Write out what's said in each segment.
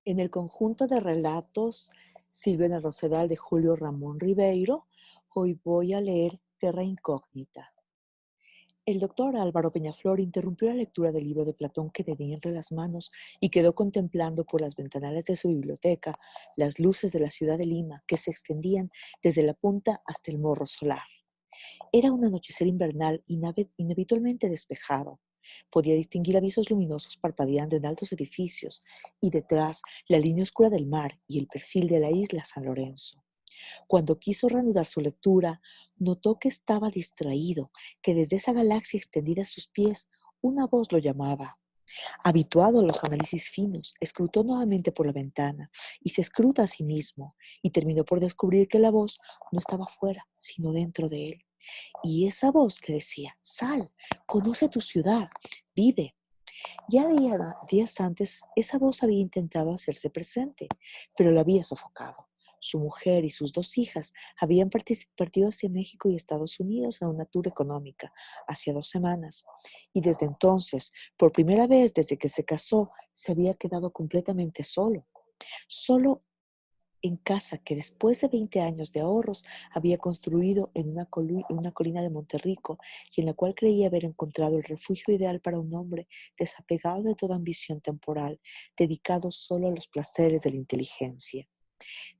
En el conjunto de relatos Silvia en el Rosedal de Julio Ramón Ribeiro, hoy voy a leer Terra Incógnita. El doctor Álvaro Peñaflor interrumpió la lectura del libro de Platón que tenía entre las manos y quedó contemplando por las ventanales de su biblioteca las luces de la ciudad de Lima que se extendían desde la punta hasta el morro solar. Era un anochecer invernal inhabitualmente despejado. Podía distinguir avisos luminosos parpadeando en altos edificios y detrás la línea oscura del mar y el perfil de la isla San Lorenzo. Cuando quiso reanudar su lectura, notó que estaba distraído, que desde esa galaxia extendida a sus pies, una voz lo llamaba. Habituado a los análisis finos, escrutó nuevamente por la ventana y se escruta a sí mismo y terminó por descubrir que la voz no estaba fuera, sino dentro de él. Y esa voz le decía, sal, conoce tu ciudad, vive. Días antes, esa voz había intentado hacerse presente, pero la había sofocado. Su mujer y sus dos hijas habían partido hacia México y Estados Unidos a una tour económica, hacía 2 semanas. Y desde entonces, por primera vez desde que se casó, se había quedado completamente solo. Solo en casa que después de 20 años de ahorros había construido en una colina de Monterrico y en la cual creía haber encontrado el refugio ideal para un hombre desapegado de toda ambición temporal, dedicado solo a los placeres de la inteligencia.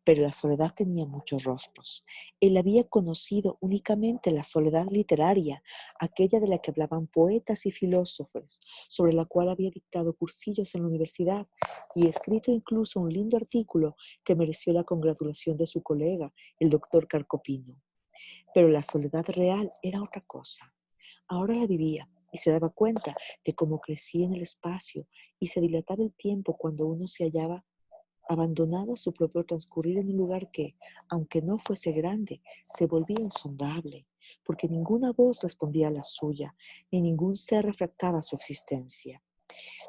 Pero la soledad tenía muchos rostros. Él había conocido únicamente la soledad literaria, aquella de la que hablaban poetas y filósofos, sobre la cual había dictado cursillos en la universidad y escrito incluso un lindo artículo que mereció la congratulación de su colega, el doctor Carcopino. Pero la soledad real era otra cosa. Ahora la vivía y se daba cuenta de cómo crecía en el espacio y se dilataba el tiempo cuando uno se hallaba abandonado a su propio transcurrir en un lugar que, aunque no fuese grande, se volvía insondable, porque ninguna voz respondía a la suya, ni ningún ser refractaba su existencia.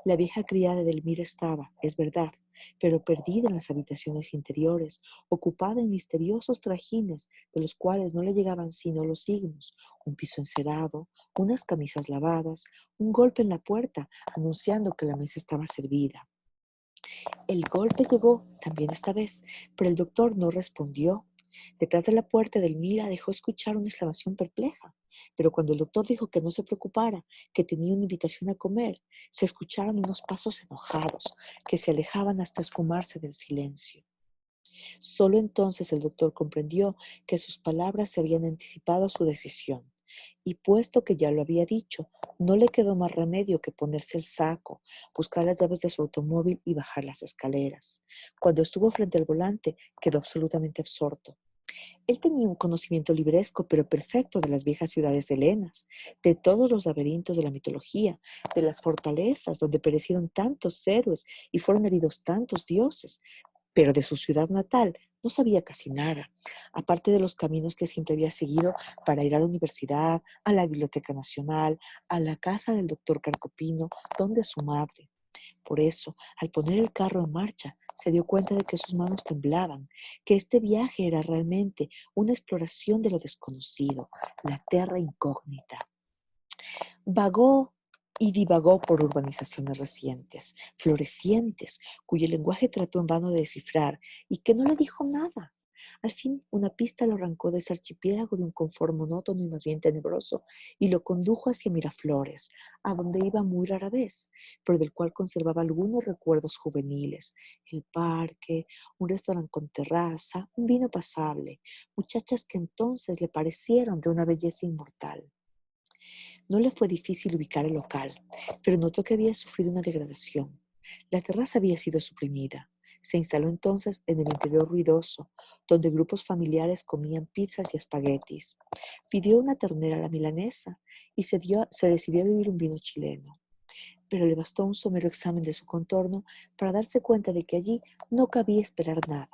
La vieja criada de Elmira estaba, es verdad, pero perdida en las habitaciones interiores, ocupada en misteriosos trajines de los cuales no le llegaban sino los signos, un piso encerado, unas camisas lavadas, un golpe en la puerta anunciando que la mesa estaba servida. El golpe llegó también esta vez, pero el doctor no respondió. Detrás de la puerta de Elmira dejó escuchar una exclamación perpleja, pero cuando el doctor dijo que no se preocupara, que tenía una invitación a comer, se escucharon unos pasos enojados que se alejaban hasta esfumarse del silencio. Solo entonces el doctor comprendió que sus palabras se habían anticipado a su decisión, y puesto que ya lo había dicho, no le quedó más remedio que ponerse el saco, buscar las llaves de su automóvil y bajar las escaleras. Cuando estuvo frente al volante, quedó absolutamente absorto. Él tenía un conocimiento libresco pero perfecto de las viejas ciudades helenas, de todos los laberintos de la mitología, de las fortalezas donde perecieron tantos héroes y fueron heridos tantos dioses, pero de su ciudad natal no sabía casi nada, aparte de los caminos que siempre había seguido para ir a la universidad, a la Biblioteca Nacional, a la casa del doctor Carcopino, donde su madre. Por eso, al poner el carro en marcha, se dio cuenta de que sus manos temblaban, que este viaje era realmente una exploración de lo desconocido, la terra incógnita. Vagó y divagó por urbanizaciones recientes, florecientes, cuyo lenguaje trató en vano de descifrar y que no le dijo nada. Al fin, una pista lo arrancó de ese archipiélago de un confort monótono y más bien tenebroso y lo condujo hacia Miraflores, a donde iba muy rara vez, pero del cual conservaba algunos recuerdos juveniles. El parque, un restaurante con terraza, un vino pasable, muchachas que entonces le parecieron de una belleza inmortal. No le fue difícil ubicar el local, pero notó que había sufrido una degradación. La terraza había sido suprimida. Se instaló entonces en el interior ruidoso, donde grupos familiares comían pizzas y espaguetis. Pidió una ternera a la milanesa y se decidió a beber un vino chileno. Pero le bastó un somero examen de su contorno para darse cuenta de que allí no cabía esperar nada.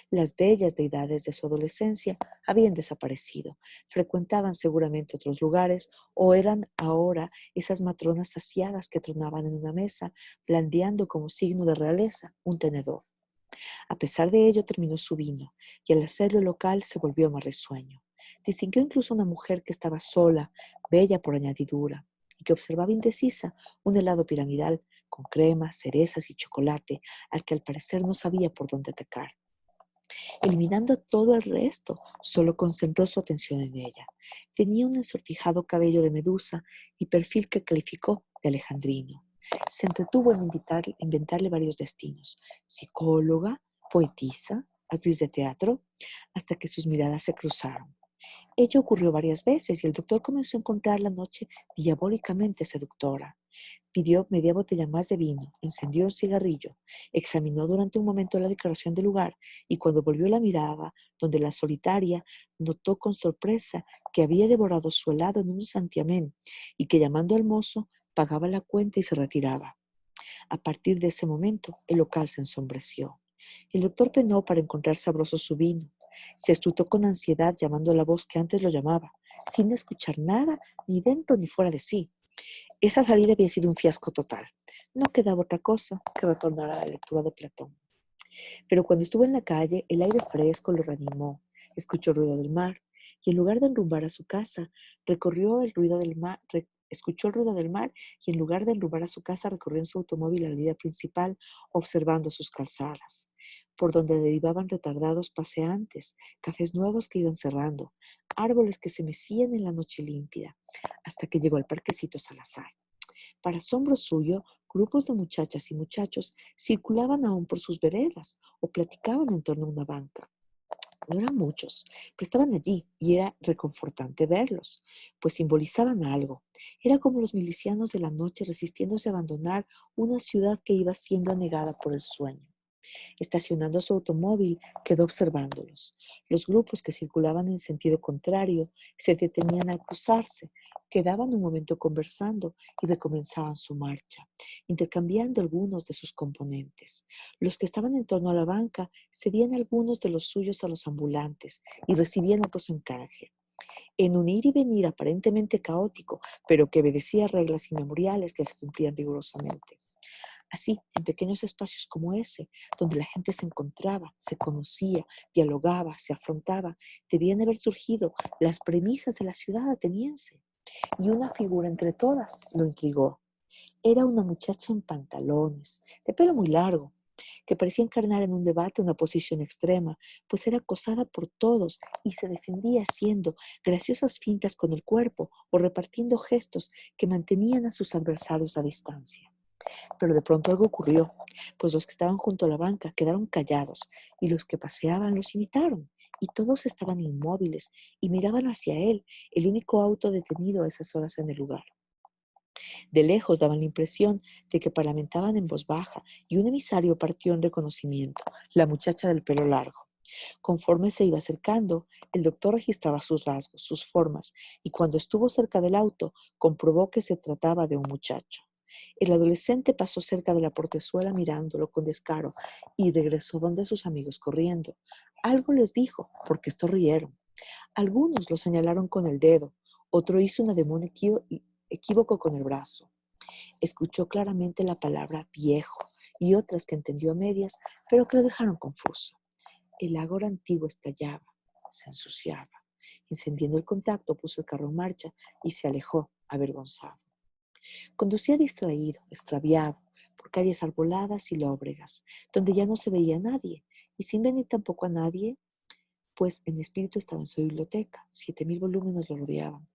Las bellas deidades de su adolescencia habían desaparecido, frecuentaban seguramente otros lugares o eran ahora esas matronas saciadas que tronaban en una mesa, blandeando como signo de realeza un tenedor. A pesar de ello terminó su vino y al hacerlo local se volvió más risueño. Distinguió incluso una mujer que estaba sola, bella por añadidura, y que observaba indecisa un helado piramidal con crema, cerezas y chocolate, al que al parecer no sabía por dónde atacar. Eliminando todo el resto, solo concentró su atención en ella. Tenía un ensortijado cabello de medusa y perfil que calificó de alejandrino. Se entretuvo en inventarle varios destinos: psicóloga, poetisa, actriz de teatro, hasta que sus miradas se cruzaron. Ello ocurrió varias veces y el doctor comenzó a encontrar la noche diabólicamente seductora. Pidió media botella más de vino, encendió un cigarrillo, examinó durante un momento la decoración del lugar y cuando volvió la mirada, donde la solitaria notó con sorpresa que había devorado su helado en un santiamén y que llamando al mozo pagaba la cuenta y se retiraba. A partir de ese momento, el local se ensombreció. El doctor penó para encontrar sabroso su vino. Se estrutó con ansiedad llamando a la voz que antes lo llamaba, sin escuchar nada, ni dentro ni fuera de sí. Esa salida había sido un fiasco total. No quedaba otra cosa que retornar a la lectura de Platón. Pero cuando estuvo en la calle, el aire fresco lo reanimó. Escuchó el ruido del mar y en lugar de enrumbar a su casa, recorrió el ruido del mar, escuchó el ruido del mar y en lugar de enrumbar a su casa, recorrió en su automóvil la avenida principal, observando sus calzadas, por donde derivaban retardados paseantes, cafés nuevos que iban cerrando, árboles que se mecían en la noche límpida, hasta que llegó al parquecito Salazar. Para asombro suyo, grupos de muchachas y muchachos circulaban aún por sus veredas o platicaban en torno a una banca. No eran muchos, pero estaban allí y era reconfortante verlos, pues simbolizaban algo. Era como los milicianos de la noche resistiéndose a abandonar una ciudad que iba siendo anegada por el sueño. Estacionando su automóvil, quedó observándolos. Los grupos que circulaban en sentido contrario se detenían al cruzarse, quedaban un momento conversando y recomenzaban su marcha, intercambiando algunos de sus componentes. Los que estaban en torno a la banca cedían algunos de los suyos a los ambulantes y recibían otros en canje. En un ir y venir aparentemente caótico, pero que obedecía reglas inmemoriales que se cumplían rigurosamente. Así, en pequeños espacios como ese, donde la gente se encontraba, se conocía, dialogaba, se afrontaba, debían haber surgido las premisas de la ciudad ateniense. Y una figura entre todas lo intrigó. Era una muchacha en pantalones, de pelo muy largo, que parecía encarnar en un debate una posición extrema, pues era acosada por todos y se defendía haciendo graciosas fintas con el cuerpo o repartiendo gestos que mantenían a sus adversarios a distancia. Pero de pronto algo ocurrió, pues los que estaban junto a la banca quedaron callados y los que paseaban los imitaron. Y todos estaban inmóviles y miraban hacia él, el único auto detenido a esas horas en el lugar. De lejos daban la impresión de que parlamentaban en voz baja y un emisario partió en reconocimiento, la muchacha del pelo largo. Conforme se iba acercando, el doctor registraba sus rasgos, sus formas, y cuando estuvo cerca del auto, comprobó que se trataba de un muchacho. El adolescente pasó cerca de la portezuela mirándolo con descaro y regresó donde sus amigos corriendo. Algo les dijo, porque estos rieron. Algunos lo señalaron con el dedo, otro hizo un ademán equívoco con el brazo. Escuchó claramente la palabra viejo y otras que entendió a medias, pero que lo dejaron confuso. El ágora antiguo estallaba, se ensuciaba. Encendiendo el contacto, puso el carro en marcha y se alejó, avergonzado. Conducía distraído, extraviado, por calles arboladas y lóbregas, donde ya no se veía a nadie, y sin venir tampoco a nadie, pues en espíritu estaba en su biblioteca. 7000 volúmenes lo rodeaban.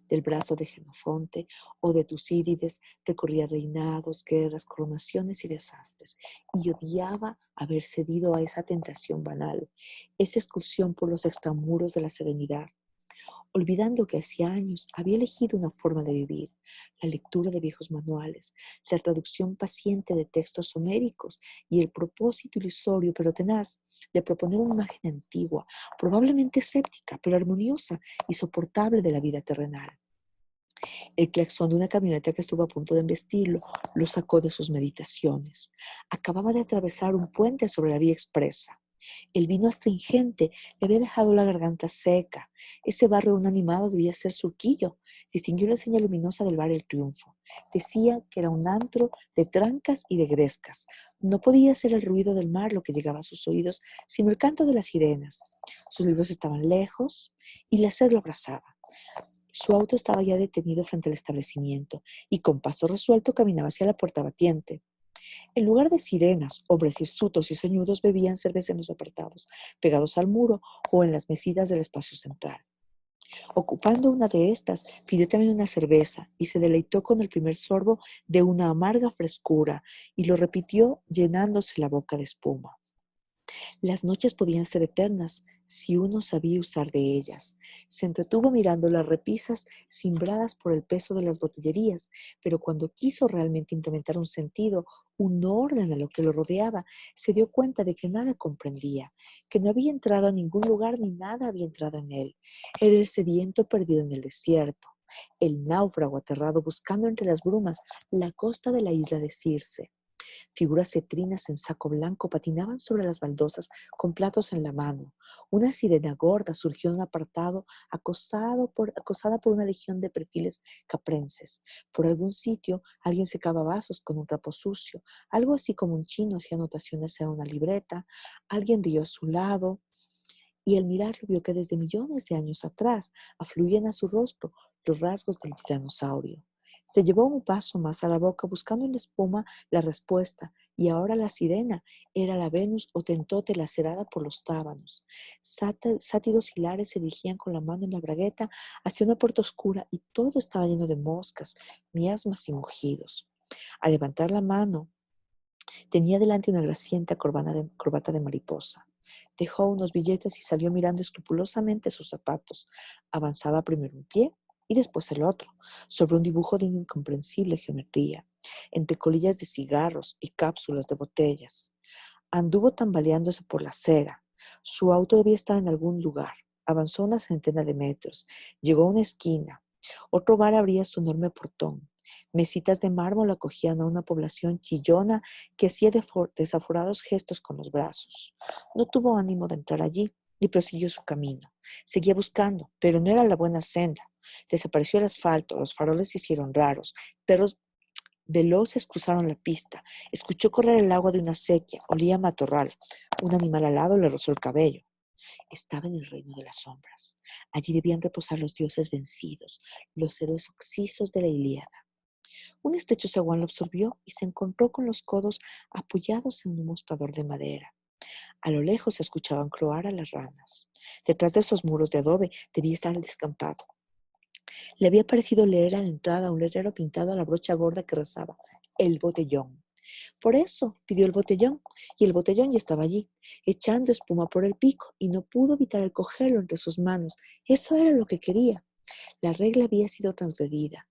Del brazo de Jenofonte o de Tucídides recorría reinados, guerras, coronaciones y desastres, y odiaba haber cedido a esa tentación banal, esa excursión por los extramuros de la serenidad, olvidando que hacía años había elegido una forma de vivir, la lectura de viejos manuales, la traducción paciente de textos homéricos y el propósito ilusorio pero tenaz de proponer una imagen antigua, probablemente escéptica, pero armoniosa y soportable de la vida terrenal. El claxon de una camioneta que estuvo a punto de embestirlo lo sacó de sus meditaciones. Acababa de atravesar un puente sobre la vía expresa. El vino astringente le había dejado la garganta seca. Ese barrio aún animado debía ser Surquillo. Distinguió la señal luminosa del bar El Triunfo. Decía que era un antro de trancas y de grescas. No podía ser el ruido del mar lo que llegaba a sus oídos, sino el canto de las sirenas. Sus libros estaban lejos y la sed lo abrazaba. Su auto estaba ya detenido frente al establecimiento y con paso resuelto caminaba hacia la puerta batiente. En lugar de sirenas, hombres hirsutos y ceñudos bebían cerveza en los apartados, pegados al muro o en las mesidas del espacio central. Ocupando una de estas, pidió también una cerveza y se deleitó con el primer sorbo de una amarga frescura y lo repitió llenándose la boca de espuma. Las noches podían ser eternas si uno sabía usar de ellas. Se entretuvo mirando las repisas cimbradas por el peso de las botellerías, pero cuando quiso realmente implementar un sentido, un orden a lo que lo rodeaba, se dio cuenta de que nada comprendía, que no había entrado a ningún lugar ni nada había entrado en él. Era el sediento perdido en el desierto, el náufrago aterrado buscando entre las brumas la costa de la isla de Circe. Figuras cetrinas en saco blanco patinaban sobre las baldosas con platos en la mano. Una sirena gorda surgió en un apartado acosada por una legión de perfiles caprenses. Por algún sitio alguien secaba vasos con un trapo sucio, algo así como un chino hacía anotaciones en una libreta. Alguien rió a su lado y al mirarlo vio que desde millones de años atrás afluían a su rostro los rasgos del tiranosaurio. Se llevó un paso más a la boca buscando en la espuma la respuesta, y ahora la sirena era la Venus Hotentote lacerada por los tábanos. Sátiros hilares se dirigían con la mano en la bragueta hacia una puerta oscura y todo estaba lleno de moscas, miasmas y mugidos. Al levantar la mano, tenía delante una grasienta corbata de mariposa. Dejó unos billetes y salió mirando escrupulosamente sus zapatos. Avanzaba primero un pie y después el otro, sobre un dibujo de incomprensible geometría, entre colillas de cigarros y cápsulas de botellas. Anduvo tambaleándose por la acera. Su auto debía estar en algún lugar. Avanzó una centena de metros. Llegó a una esquina. Otro bar abría su enorme portón. Mesitas de mármol acogían a una población chillona que hacía desaforados gestos con los brazos. No tuvo ánimo de entrar allí y prosiguió su camino. Seguía buscando, pero no era la buena senda. Desapareció el asfalto, los faroles se hicieron raros, perros veloces cruzaron la pista. Escuchó correr el agua de una acequia, olía a matorral. Un animal alado le rozó el cabello. Estaba en el reino de las sombras. Allí debían reposar los dioses vencidos, los héroes oxisos de la Ilíada. Un estrecho zaguán lo absorbió y se encontró con los codos apoyados en un mostrador de madera. A lo lejos se escuchaban croar a las ranas. Detrás de esos muros de adobe debía estar el descampado. Le había parecido leer a la entrada un letrero pintado a la brocha gorda que rezaba: el botellón. Por eso pidió el botellón, y el botellón ya estaba allí, echando espuma por el pico, y no pudo evitar el cogerlo entre sus manos. Eso era lo que quería. La regla había sido transgredida.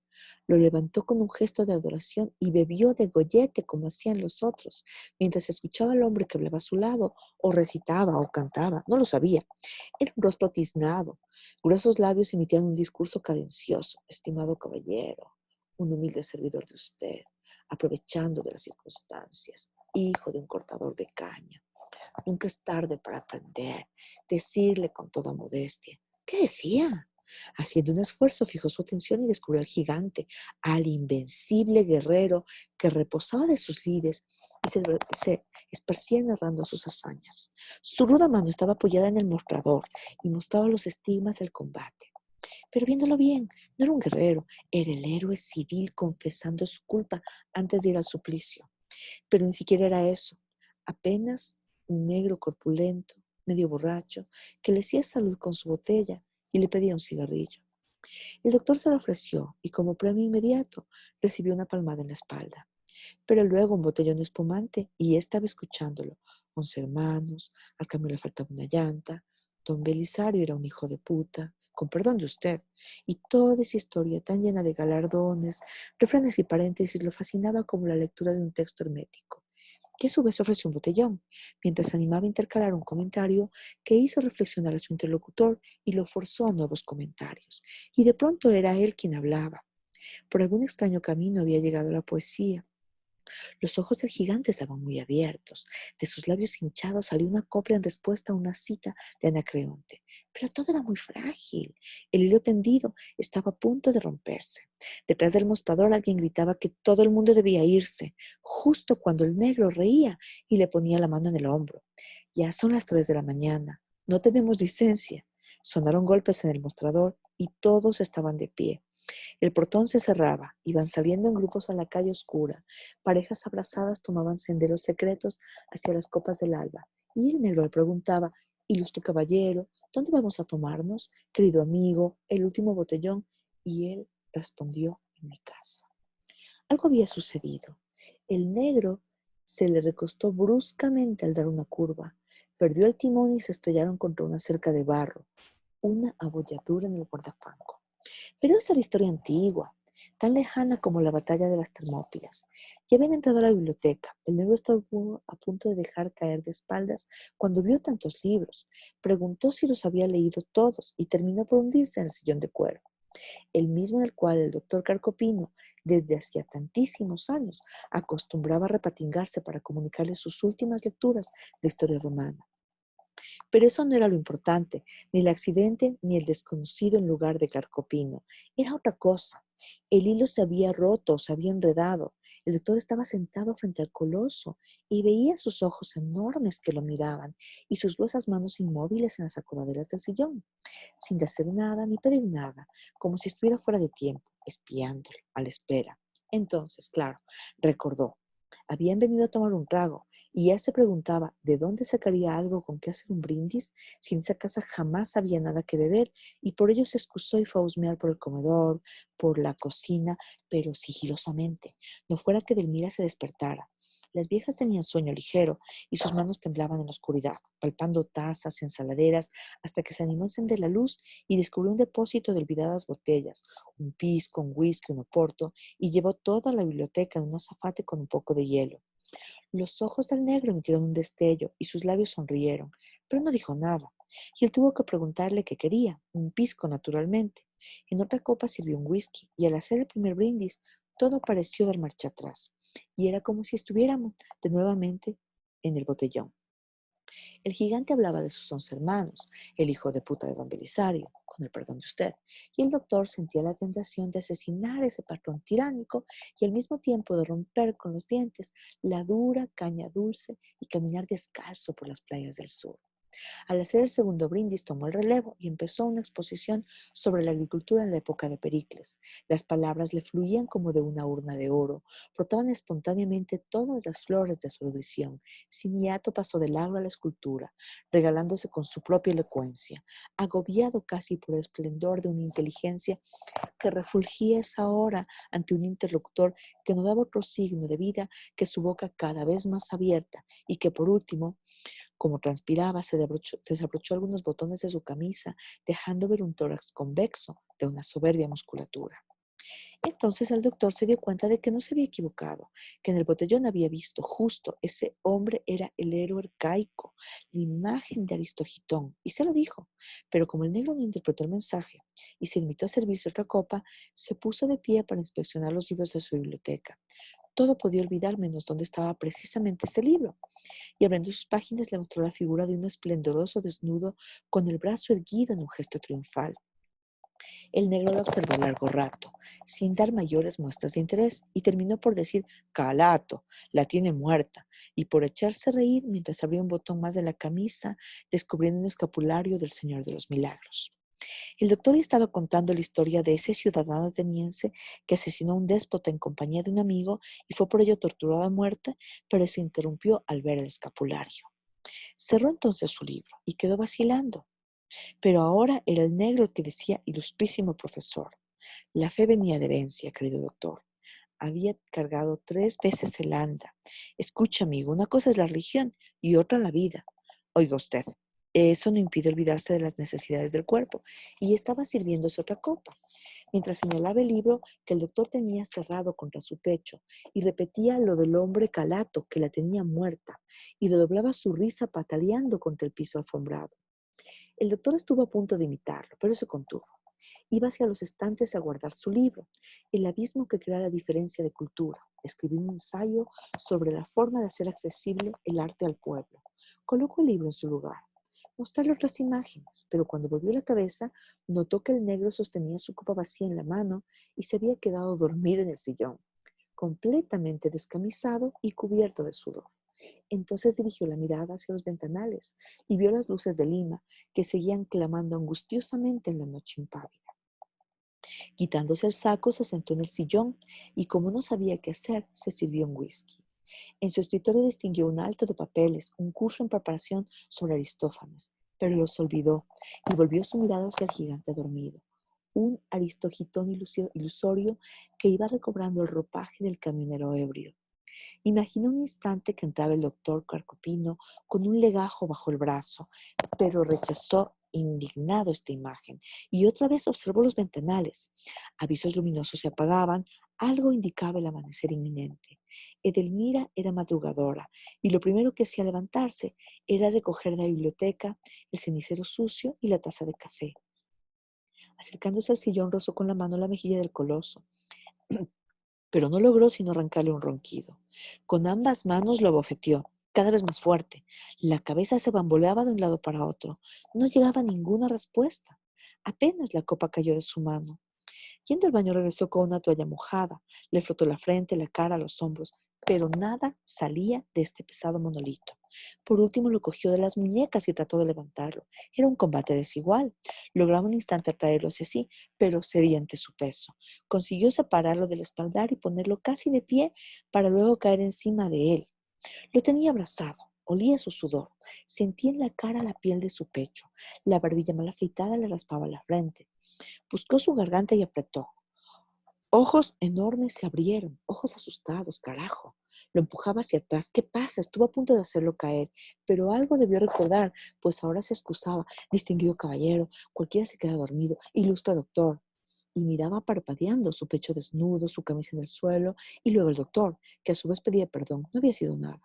Lo levantó con un gesto de adoración y bebió de gollete como hacían los otros, mientras escuchaba al hombre que hablaba a su lado, o recitaba o cantaba, no lo sabía. Era un rostro tiznado, gruesos labios emitían un discurso cadencioso: estimado caballero, un humilde servidor de usted, aprovechando de las circunstancias, hijo de un cortador de caña. Nunca es tarde para aprender, decirle con toda modestia. ¿Qué decía? Haciendo un esfuerzo, fijó su atención y descubrió al gigante, al invencible guerrero que reposaba de sus lides y se esparcía narrando sus hazañas. Su ruda mano estaba apoyada en el mostrador y mostraba los estigmas del combate. Pero viéndolo bien, no era un guerrero, era el héroe civil confesando su culpa antes de ir al suplicio. Pero ni siquiera era eso, apenas un negro corpulento, medio borracho, que le hacía salud con su botella y le pedía un cigarrillo. El doctor se lo ofreció y como premio inmediato recibió una palmada en la espalda. Pero luego un botellón espumante y estaba escuchándolo. 11 hermanos, al cambio le faltaba una llanta, don Belisario era un hijo de puta, con perdón de usted, y toda esa historia tan llena de galardones, refranes y paréntesis lo fascinaba como la lectura de un texto hermético, que a su vez ofreció un botellón, mientras animaba a intercalar un comentario que hizo reflexionar a su interlocutor y lo forzó a nuevos comentarios. Y de pronto era él quien hablaba. Por algún extraño camino había llegado a la poesía. Los ojos del gigante estaban muy abiertos. De sus labios hinchados salió una copla en respuesta a una cita de Anacreonte. Pero todo era muy frágil. El hilo tendido estaba a punto de romperse. Detrás del mostrador alguien gritaba que todo el mundo debía irse, justo cuando el negro reía y le ponía la mano en el hombro. Ya son las 3 de la mañana. No tenemos licencia. Sonaron golpes en el mostrador y todos estaban de pie. El portón se cerraba, iban saliendo en grupos a la calle oscura. Parejas abrazadas tomaban senderos secretos hacia las copas del alba. Y el negro le preguntaba, ilustre caballero, ¿dónde vamos a tomarnos? Querido amigo, el último botellón. Y él respondió, en mi casa. Algo había sucedido. El negro se le recostó bruscamente al dar una curva. Perdió el timón y se estrellaron contra una cerca de barro, una abolladura en el guardafango. Pero esa era historia antigua, tan lejana como la batalla de las Termópilas. Ya habían entrado a la biblioteca. El negro estaba a punto de dejar caer de espaldas cuando vio tantos libros. Preguntó si los había leído todos y terminó por hundirse en el sillón de cuero, el mismo en el cual el doctor Carcopino, desde hacía tantísimos años, acostumbraba a repatingarse para comunicarle sus últimas lecturas de historia romana. Pero eso no era lo importante, ni el accidente ni el desconocido en lugar de Carcopino. Era otra cosa. El hilo se había roto, se había enredado. El doctor estaba sentado frente al coloso y veía sus ojos enormes que lo miraban y sus gruesas manos inmóviles en las acomodaderas del sillón, sin hacer nada ni pedir nada, como si estuviera fuera de tiempo, espiándolo, a la espera. Entonces, claro, recordó. Habían venido a tomar un trago y él se preguntaba de dónde sacaría algo con que hacer un brindis si en esa casa jamás había nada que beber, y por ello se excusó y fue a husmear por el comedor, por la cocina, pero sigilosamente, no fuera que Delmira se despertara. Las viejas tenían sueño ligero y sus manos temblaban en la oscuridad, palpando tazas, ensaladeras, hasta que se animó a encender la luz y descubrió un depósito de olvidadas botellas, un pisco, un whisky, un oporto, y llevó toda la biblioteca en un azafate con un poco de hielo. Los ojos del negro emitieron un destello y sus labios sonrieron, pero no dijo nada. Y él tuvo que preguntarle qué quería, un pisco naturalmente. En otra copa sirvió un whisky y al hacer el primer brindis, todo pareció dar marcha atrás. Y era como si estuviéramos de nuevamente en el botellón. El gigante hablaba de sus 11 hermanos, el hijo de puta de don Belisario, con el perdón de usted, y el doctor sentía la tentación de asesinar a ese patrón tiránico y al mismo tiempo de romper con los dientes la dura caña dulce y caminar descalzo por las playas del sur. Al hacer el segundo brindis tomó el relevo y empezó una exposición sobre la agricultura en la época de Pericles. Las palabras le fluían como de una urna de oro, brotaban espontáneamente todas las flores de su erudición. Sin hiato pasó del agro a la escultura, regalándose con su propia elocuencia, agobiado casi por el esplendor de una inteligencia que refulgía esa hora ante un interlocutor que no daba otro signo de vida que su boca cada vez más abierta y que por último, como transpiraba, se desabrochó algunos botones de su camisa, dejando ver un tórax convexo de una soberbia musculatura. Entonces el doctor se dio cuenta de que no se había equivocado, que en el botellón había visto justo ese hombre era el héroe arcaico, la imagen de Aristogitón, y se lo dijo. Pero como el negro no interpretó el mensaje y se limitó a servirse otra copa, se puso de pie para inspeccionar los libros de su biblioteca. Todo podía olvidar menos dónde estaba precisamente ese libro, y abriendo sus páginas le mostró la figura de un esplendoroso desnudo con el brazo erguido en un gesto triunfal. El negro lo observó largo rato, sin dar mayores muestras de interés, y terminó por decir, Calato, la tiene muerta, y por echarse a reír mientras abría un botón más de la camisa, descubriendo un escapulario del Señor de los Milagros. El doctor estaba contando la historia de ese ciudadano ateniense que asesinó a un déspota en compañía de un amigo y fue por ello torturado a muerte, pero se interrumpió al ver el escapulario. Cerró entonces su libro y quedó vacilando. Pero ahora era el negro el que decía, ilustrísimo profesor, la fe venía de herencia, querido doctor. Había cargado 3 veces el anda. Escucha, amigo, una cosa es la religión y otra la vida. Oiga usted, eso no impide olvidarse de las necesidades del cuerpo. Y estaba sirviéndose otra copa, mientras señalaba el libro que el doctor tenía cerrado contra su pecho y repetía lo del hombre calato que la tenía muerta y redoblaba su risa pataleando contra el piso alfombrado. El doctor estuvo a punto de imitarlo, pero se contuvo. Iba hacia los estantes a guardar su libro, El abismo que crea la diferencia de cultura. Escribió un ensayo sobre la forma de hacer accesible el arte al pueblo. Colocó el libro en su lugar. Mostrarle otras imágenes, pero cuando volvió la cabeza, notó que el negro sostenía su copa vacía en la mano y se había quedado dormido en el sillón, completamente descamisado y cubierto de sudor. Entonces dirigió la mirada hacia los ventanales y vio las luces de Lima que seguían clamando angustiosamente en la noche impávida. Quitándose el saco, se sentó en el sillón y como no sabía qué hacer, se sirvió un whisky. En su escritorio distinguió un alto de papeles, un curso en preparación sobre Aristófanes, pero los olvidó y volvió su mirada hacia el gigante dormido, un aristogitón ilusorio que iba recobrando el ropaje del camionero ebrio. Imaginó un instante que entraba el doctor Carcopino con un legajo bajo el brazo, pero rechazó indignado esta imagen y otra vez observó los ventanales. Avisos luminosos se apagaban, algo indicaba el amanecer inminente. Edelmira era madrugadora y lo primero que hacía al levantarse era recoger de la biblioteca el cenicero sucio y la taza de café. Acercándose al sillón, rozó con la mano la mejilla del coloso, pero no logró sino arrancarle un ronquido. Con ambas manos lo abofeteó, cada vez más fuerte. La cabeza se bamboleaba de un lado para otro. No llegaba ninguna respuesta. Apenas la copa cayó de su mano. Yendo al baño regresó con una toalla mojada. Le frotó la frente, la cara, los hombros, pero nada salía de este pesado monolito. Por último lo cogió de las muñecas y trató de levantarlo. Era un combate desigual. Lograba un instante atraerlo hacia sí, pero cedía ante su peso. Consiguió separarlo del espaldar y ponerlo casi de pie para luego caer encima de él. Lo tenía abrazado. Olía su sudor. Sentía en la cara la piel de su pecho. La barbilla mal afeitada le raspaba la frente. Buscó su garganta y apretó. Ojos enormes se abrieron, ojos asustados, carajo. Lo empujaba hacia atrás. ¿Qué pasa? Estuvo a punto de hacerlo caer, pero algo debió recordar, pues ahora se excusaba. Distinguido caballero, cualquiera se queda dormido. Ilustre doctor. Y miraba parpadeando su pecho desnudo, su camisa en el suelo, y luego el doctor, que a su vez pedía perdón. No había sido nada.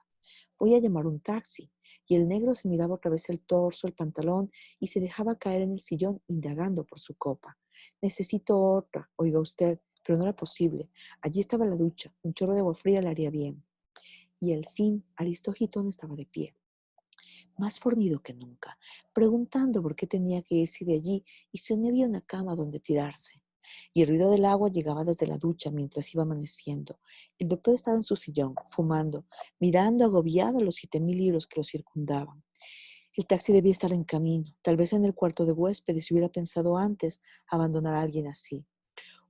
Voy a llamar un taxi. Y el negro se miraba otra vez el torso, el pantalón, y se dejaba caer en el sillón, indagando por su copa. Necesito otra, oiga usted, pero no era posible. Allí estaba la ducha, un chorro de agua fría le haría bien. Y al fin, Aristogitón estaba de pie, más fornido que nunca, preguntando por qué tenía que irse de allí y si no había una cama donde tirarse. Y el ruido del agua llegaba desde la ducha mientras iba amaneciendo. El doctor estaba en su sillón, fumando, mirando agobiado los 7.000 libros que lo circundaban. El taxi debía estar en camino. Tal vez en el cuarto de huéspedes si hubiera pensado antes abandonar a alguien así.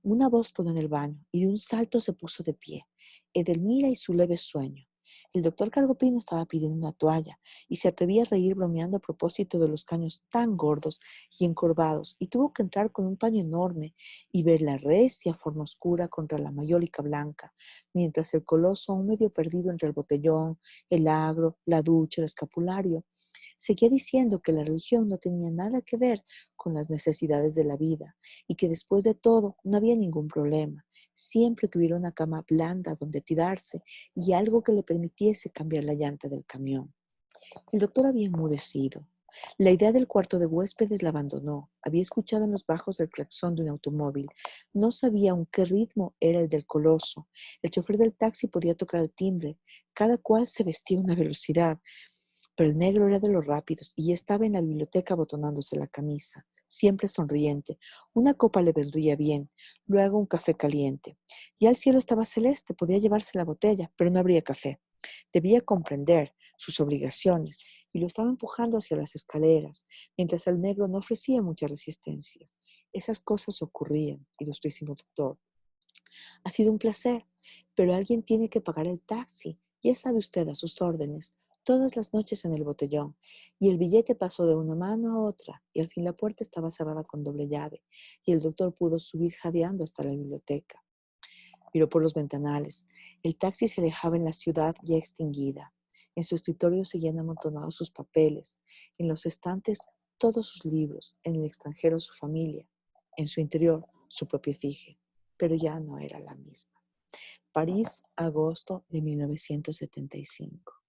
Una voz sonó en el baño y de un salto se puso de pie. Edelmira y su leve sueño. El doctor Cargopino estaba pidiendo una toalla y se atrevía a reír bromeando a propósito de los caños tan gordos y encorvados y tuvo que entrar con un paño enorme y ver la recia forma oscura contra la mayólica blanca, mientras el coloso, aún medio perdido entre el botellón, el agro, la ducha, el escapulario, seguía diciendo que la religión no tenía nada que ver con las necesidades de la vida y que después de todo no había ningún problema, siempre que hubiera una cama blanda donde tirarse y algo que le permitiese cambiar la llanta del camión. El doctor había enmudecido. La idea del cuarto de huéspedes la abandonó. Había escuchado en los bajos el claxon de un automóvil. No sabía aún qué ritmo era el del coloso. El chofer del taxi podía tocar el timbre. Cada cual se vestía a una velocidad. Pero el negro era de los rápidos y estaba en la biblioteca abotonándose la camisa, siempre sonriente. Una copa le vendría bien, luego un café caliente. Ya el cielo estaba celeste, podía llevarse la botella, pero no habría café. Debía comprender sus obligaciones y lo estaba empujando hacia las escaleras, mientras el negro no ofrecía mucha resistencia. Esas cosas ocurrían, ilustrísimo doctor. Ha sido un placer, pero alguien tiene que pagar el taxi. Ya sabe usted, a sus órdenes, todas las noches en el botellón. Y el billete pasó de una mano a otra, y al fin la puerta estaba cerrada con doble llave, y el doctor pudo subir jadeando hasta la biblioteca. Miró por los ventanales. El taxi se alejaba en la ciudad ya extinguida. En su escritorio seguían amontonados sus papeles, en los estantes todos sus libros, en el extranjero su familia, en su interior su propia efigie, pero ya no era la misma. París, agosto de 1975.